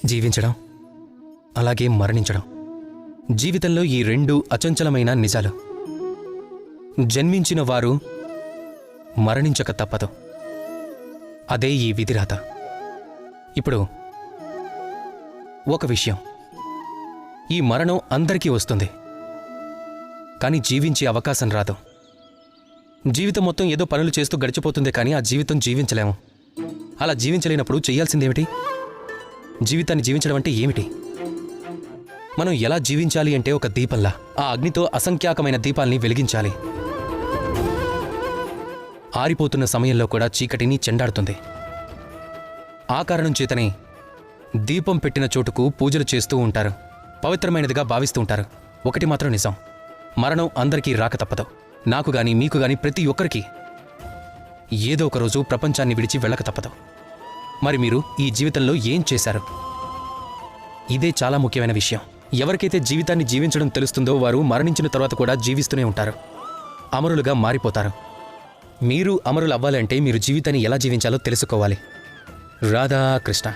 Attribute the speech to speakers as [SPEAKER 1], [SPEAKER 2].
[SPEAKER 1] జీవించడం అలాగే మరణించడం. జీవితంలో ఈ రెండు అచంచలమైన నిజాలు. జన్మించిన వారు మరణించక తప్పదు. అదే ఈ విధిరాత. ఇప్పుడు ఒక విషయం, ఈ మరణం అందరికీ వస్తుంది, కానీ జీవించే అవకాశం రాదు. జీవితం మొత్తం ఏదో పనులు చేస్తూ గడిచిపోతుంది, కానీ ఆ జీవితం జీవించలేము. అలా జీవించలేనప్పుడు చేయాల్సిందేమిటి? జీవితాన్ని జీవించడం అంటే ఏమిటి? మనం ఎలా జీవించాలి అంటే ఒక దీపంలా ఆ అగ్నితో అసంఖ్యాకమైన దీపాల్ని వెలిగించాలి. ఆరిపోతున్న సమయంలో కూడా చీకటిని చెండాడుతుంది. ఆ కారణం చేతనే దీపం పెట్టిన చోటుకు పూజలు చేస్తూ ఉంటారు, పవిత్రమైనదిగా భావిస్తూ ఉంటారు. ఒకటి మాత్రం నిజం, మరణం అందరికీ రాక తప్పదు. నాకు గాని మీకు గాని ప్రతి ఒక్కరికి ఏదో ఒక రోజు ప్రపంచాన్ని విడిచి వెళ్ళక తప్పదు. మరి మీరు ఈ జీవితంలో ఏం చేశారు? ఇదే చాలా ముఖ్యమైన విషయం. ఎవరికైతే జీవితాన్ని జీవించడం తెలుస్తుందో వారు మరణించిన తర్వాత కూడా జీవిస్తూనే ఉంటారు, అమరులుగా మారిపోతారు. మీరు అమరులు అవ్వాలంటే మీరు జీవితాన్ని ఎలా జీవించాలో తెలుసుకోవాలి. రాధా కృష్ణ.